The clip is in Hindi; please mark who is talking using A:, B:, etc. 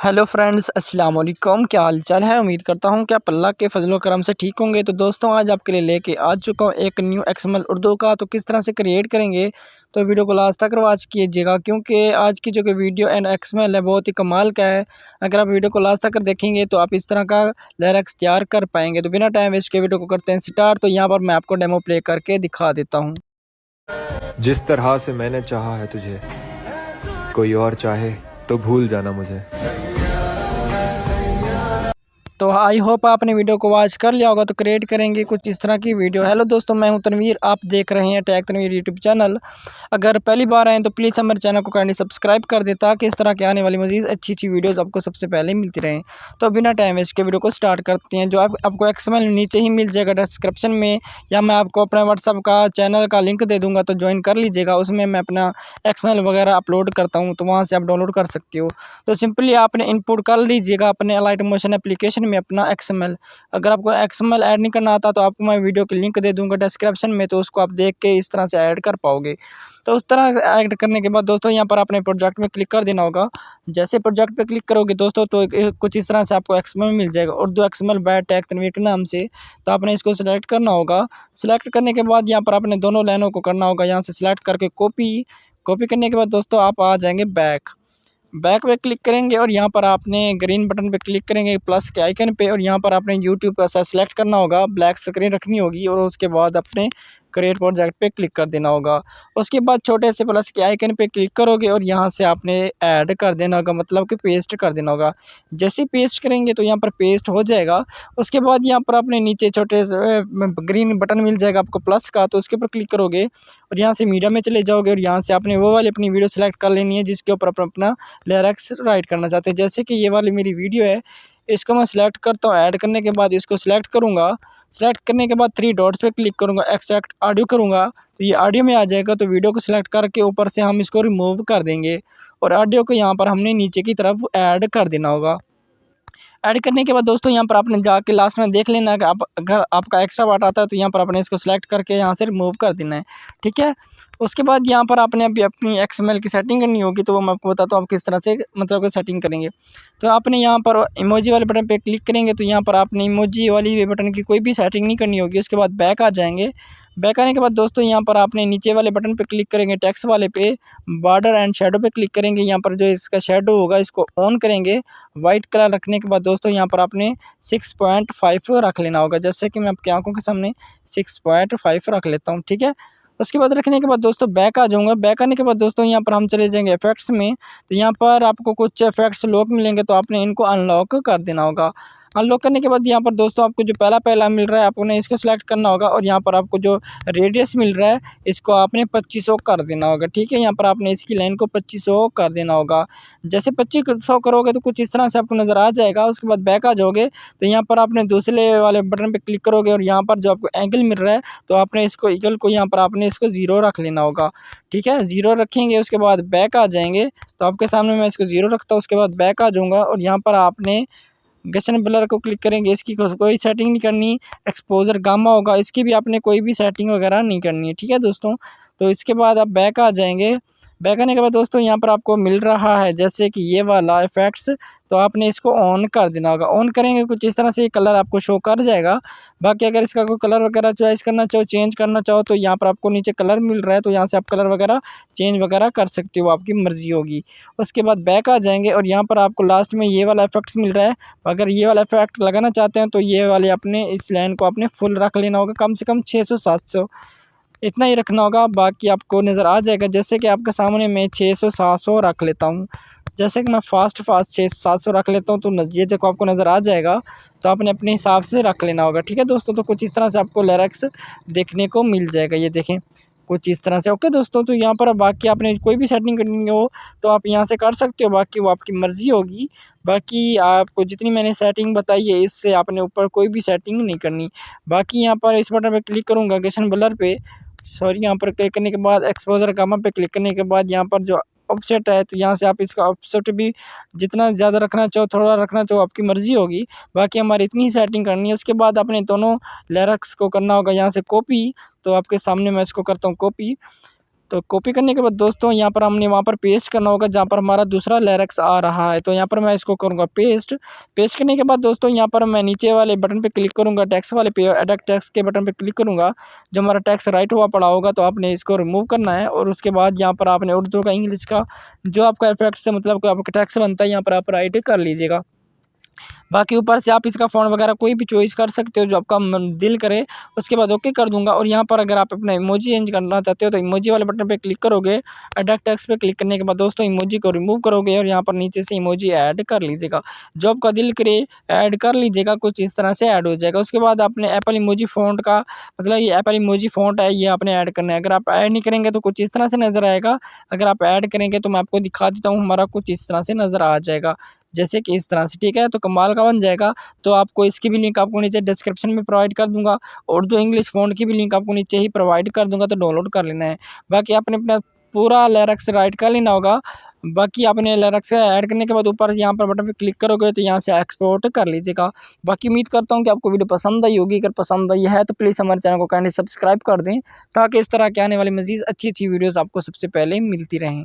A: हेलो फ्रेंड्स, अस्सलाम वालेकुम। क्या हाल चाल है। उम्मीद करता हूँ कि आप अल्लाह के फजलो करम से ठीक होंगे। तो दोस्तों, आज आपके लिए लेके आ चुका हूँ एक न्यू एक्सएमएल उर्दू का। तो किस तरह से क्रिएट करेंगे, तो वीडियो को लास्ट तक वॉच कीजिएगा, क्योंकि आज की जो कि वीडियो एंड एक्सएमएल है बहुत ही कमाल का है। अगर आप वीडियो को लास्ट तक देखेंगे तो आप इस तरह का लिरिक्स तैयार कर पाएंगे। तो बिना टाइम वेस्ट के वीडियो को करते हैं स्टार्ट। तो यहाँ पर मैं आपको डेमो प्ले करके दिखा देता हूँ।
B: जिस तरह से मैंने चाहा है तुझे, कोई और चाहे तो भूल जाना मुझे।
A: तो आई होप आपने वीडियो को वॉच कर लिया होगा। तो क्रिएट करेंगे कुछ इस तरह की वीडियो। हेलो दोस्तों, मैं हूं तनवीर, आप देख रहे हैं टैग तनवीर यूट्यूब चैनल। अगर पहली बार आए तो प्लीज़ हमारे चैनल को काइंडली सब्सक्राइब कर दें, ताकि इस तरह के आने वाली मजीद अच्छी वीडियोज़ आपको सबसे पहले मिलती रहें। तो बिना टाइम वेस्ट के वीडियो को स्टार्ट करते हैं। जो आपको एक्सएमएल नीचे ही मिल जाएगा डिस्क्रिप्शन में, या मैं आपको अपने व्हाट्सअप का चैनल का लिंक दे दूँगा, तो ज्वाइन कर लीजिएगा। उसमें मैं अपना एक्सएमएल वगैरह अपलोड करता हूँ, तो वहाँ से आप डाउनलोड कर सकते हो। तो सिंपली आपने इनपुट कर लीजिएगा अपने लाइट मोशन एप्लीकेशन में अपना एक्सएमएल। अगर आपको एक्सएमएल ऐड नहीं करना आता तो आपको मैं वीडियो की लिंक दे दूंगा डिस्क्रिप्शन में, तो उसको आप देख के इस तरह से ऐड कर पाओगे। तो उस तरह ऐड करने के बाद दोस्तों, यहाँ पर आपने प्रोजेक्ट में क्लिक कर देना होगा। जैसे प्रोजेक्ट पे क्लिक करोगे दोस्तों, तो कुछ इस तरह से आपको एक्सएमएल मिल जाएगा, Urdu XML by tag Tanveer के नाम से। तो आपने इसको सिलेक्ट करना होगा। सिलेक्ट करने के बाद यहाँ पर आपने दोनों लाइनों को करना होगा, यहाँ से सिलेक्ट करके कॉपी करने के बाद दोस्तों आप आ जाएंगे बैक पे क्लिक करेंगे, और यहाँ पर आपने ग्रीन बटन पे क्लिक करेंगे प्लस के आइकन पे, और यहाँ पर आपने यूट्यूब का सेलेक्ट करना होगा, ब्लैक स्क्रीन रखनी होगी, और उसके बाद अपने क्रिएट प्रोजेक्ट पे क्लिक कर देना होगा। उसके बाद छोटे से प्लस के आइकन पे क्लिक करोगे, और यहाँ से आपने ऐड कर देना होगा, मतलब कि पेस्ट कर देना होगा। जैसे ही पेस्ट करेंगे तो यहाँ पर पेस्ट हो जाएगा। उसके बाद यहाँ पर आपने नीचे छोटे से ग्रीन बटन मिल जाएगा आपको प्लस का, तो उसके ऊपर क्लिक करोगे, और यहाँ से मीडिया में चले जाओगे, और यहाँ से आपने वो वाली अपनी वीडियो सेलेक्ट कर लेनी है जिसके ऊपर अपना लिरिक्स राइट करना चाहते हैं। जैसे कि ये वाली मेरी वीडियो है, इसको मैं सिलेक्ट करता हूँ। ऐड करने के बाद इसको सिलेक्ट करूँगा। सिलेक्ट करने के बाद थ्री डॉट्स पे क्लिक करूँगा, एक्सट्रैक्ट ऑडियो करूँगा, तो ये ऑडियो में आ जाएगा। तो वीडियो को सिलेक्ट करके ऊपर से हम इसको रिमूव कर देंगे, और ऑडियो को यहाँ पर हमने नीचे की तरफ ऐड कर देना होगा। ऐड करने के बाद दोस्तों, यहाँ पर आपने जाके लास्ट में देख लेना है कि आप अगर आपका एक्स्ट्रा पार्ट आता है तो यहाँ पर आपने इसको सिलेक्ट करके यहाँ से रिमूव कर देना है, ठीक है। उसके बाद यहाँ पर आपने अभी अपनी एक्सएमएल की सेटिंग करनी होगी, तो वो मैं आपको बताता हूँ आप किस तरह से मतलब कि सेटिंग करेंगे। तो आपने यहाँ पर इमोजी वाले बटन पे क्लिक करेंगे, तो यहाँ पर आपने इमोजी वाली बटन की कोई भी सेटिंग नहीं करनी होगी। उसके बाद बैक आ जाएंगे। बैक आने के बाद दोस्तों, यहाँ पर आपने नीचे वाले बटन पे क्लिक करेंगे, टेक्स्ट वाले पे बॉर्डर एंड शेडो पे क्लिक करेंगे। यहाँ पर जो इसका शेडो होगा इसको ऑन करेंगे। वाइट कलर रखने के बाद दोस्तों, यहाँ पर आपने 6.5 रख लेना होगा। जैसे कि मैं आपकी आंखों के सामने 6.5 रख लेता हूँ, ठीक है। उसके बाद रखने के बाद दोस्तों बैक आ जाऊँगा। बैक आने के बाद दोस्तों, यहाँ पर हम चले जाएंगे इफेक्ट्स में। तो यहाँ पर आपको कुछ इफेक्ट्स लॉक मिलेंगे, तो आपने इनको अनलॉक कर देना होगा। अनलॉक करने के बाद यहाँ पर दोस्तों, आपको जो पहला मिल रहा है आपने इसको सिलेक्ट करना होगा, और यहाँ पर आपको जो रेडियस मिल रहा है इसको आपने 2500 कर देना होगा, ठीक है। यहाँ पर आपने इसकी लाइन को 2500 कर देना होगा। जैसे 2500 करोगे तो कुछ इस तरह से आपको नज़र आ जाएगा। उसके बाद बैक आ जाओगे, तो यहाँ पर आपने दूसरे वाले बटन पर क्लिक करोगे, और यहाँ पर जो आपको एंगल मिल रहा है, तो आपने इसको ईगल को यहाँ पर आपने इसको 0 रख लेना होगा, ठीक है। 0 रखेंगे, उसके बाद बैक आ जाएंगे। तो आपके सामने मैं इसको 0 रखता हूँ, उसके बाद बैक आ जाऊँगा, और यहाँ पर आपने गशन ब्लर को क्लिक करेंगे। इसकी कोई सेटिंग नहीं करनी। एक्सपोजर गामा होगा, इसकी भी आपने कोई भी सेटिंग वगैरह नहीं करनी है, ठीक है दोस्तों। तो इसके बाद आप बैक आ जाएंगे। बैक आने के बाद दोस्तों, यहाँ पर आपको मिल रहा है जैसे कि ये वाला इफेक्ट्स, तो आपने इसको ऑन कर देना होगा। ऑन करेंगे कुछ इस तरह से कलर आपको शो कर जाएगा। बाकी अगर इसका कोई कलर वगैरह चॉइस करना चाहो, चेंज करना चाहो, तो यहाँ पर आपको नीचे कलर मिल रहा है, तो यहाँ से आप कलर वगैरह चेंज वगैरह कर सकते हो, आपकी मर्ज़ी होगी। उसके बाद बैक आ जाएंगे, और यहाँ पर आपको लास्ट में ये वाला इफेक्ट्स मिल रहा है। अगर ये वाला इफेक्ट लगाना चाहते हैं तो ये वाले अपने इस लाइन को आपने फुल रख लेना होगा, कम से कम 600-700 इतना ही रखना होगा। बाकी आपको नज़र आ जाएगा। जैसे कि आपके सामने मैं 600-700 रख लेता हूँ। जैसे कि मैं फास्ट 600-700 रख लेता हूँ, तो ये देखो आपको नज़र आ जाएगा। तो आपने अपने हिसाब से रख लेना होगा, ठीक है दोस्तों। तो कुछ इस तरह से आपको लिरिक्स देखने को मिल जाएगा, ये देखें कुछ इस तरह से। ओके दोस्तों, तो यहाँ पर बाकी आपने कोई भी सेटिंग करनी हो तो आप यहाँ से कर सकते हो, बाकी वो आपकी मर्ज़ी होगी। बाकी आपको जितनी मैंने सेटिंग बताई है, इससे आपने ऊपर कोई भी सेटिंग नहीं करनी। बाकी यहाँ पर इस बटन पे क्लिक करूँगा, गशन ब्लर पे यहाँ पर क्लिक करने के बाद एक्सपोजर गामा पे क्लिक करने के बाद यहाँ पर जो ऑफसेट है, तो यहाँ से आप इसका ऑफसेट भी जितना ज़्यादा रखना चाहो, थोड़ा रखना चाहो, आपकी मर्ज़ी होगी। बाकी हमारी इतनी ही सेटिंग करनी है। उसके बाद अपने दोनों लिरिक्स को करना होगा यहाँ से कॉपी। तो आपके सामने मैं इसको करता हूँ कॉपी। तो कॉपी करने के बाद दोस्तों यहाँ पर हमने वहाँ पर पेस्ट करना होगा जहाँ पर हमारा दूसरा लिरिक्स आ रहा है। तो यहाँ पर मैं इसको करूँगा पेस्ट। पेस्ट करने के बाद दोस्तों यहाँ पर मैं नीचे वाले बटन पे क्लिक करूँगा, टेक्स्ट वाले पे, एडिट टेक्स्ट के बटन पे क्लिक करूँगा। जो हमारा टेक्स्ट राइट हुआ पड़ा होगा तो आपने इसको रिमूव करना है और उसके बाद यहाँ पर आपने उर्दू का, इंग्लिश का जो आपका इफेक्ट से मतलब आपका टेक्स्ट बनता है यहाँ पर आप राइट कर लीजिएगा। बाकी ऊपर से आप इसका फ़ॉन्ट वगैरह कोई भी चॉइस कर सकते हो जो आपका दिल करे। उसके बाद ओके कर दूंगा और यहाँ पर अगर आप अपना इमोजी चेंज करना चाहते हो तो इमोजी वाले बटन पे क्लिक करोगे। एडिट टेक्स्ट पे क्लिक करने के बाद दोस्तों इमोजी को रिमूव करोगे और यहाँ पर नीचे से इमोजी ऐड कर लीजिएगा। जो आपका दिल करे ऐड कर लीजिएगा, कुछ इस तरह से ऐड हो जाएगा। उसके बाद आपने एप्पल इमोजी फ़ॉन्ट का मतलब ये एप्पल इमोजी फ़ॉन्ट है, ये आपने ऐड करना है। अगर आप ऐड नहीं करेंगे तो कुछ इस तरह से नज़र आएगा। अगर आप ऐड करेंगे तो मैं आपको दिखा देता हूँ, हमारा कुछ इस तरह से नज़र आ जाएगा, जैसे कि इस तरह से, ठीक है। तो कमाल का बन जाएगा। तो आपको इसकी भी लिंक आपको नीचे डिस्क्रिप्शन में प्रोवाइड कर दूंगा। उर्दू इंग्लिश फ़ॉन्ट की भी लिंक आपको नीचे ही प्रोवाइड कर दूंगा, तो डाउनलोड कर लेना है। बाकी आपने अपना पूरा लिरिक्स राइट कर लेना होगा। बाकी आपने लिरिक्स ऐड करने के बाद ऊपर यहाँ पर बटन पे क्लिक करोगे तो यहाँ से एक्सपोर्ट कर लीजिएगा। बाकी उम्मीद करता हूँ कि आपको वीडियो पसंद आई होगी। अगर पसंद आई है तो प्लीज़ हमारे चैनल को काइंडली सब्सक्राइब कर दें ताकि इस तरह के आने वाली मज़ीद अच्छी अच्छी वीडियोज़ आपको सबसे पहले मिलती रहें।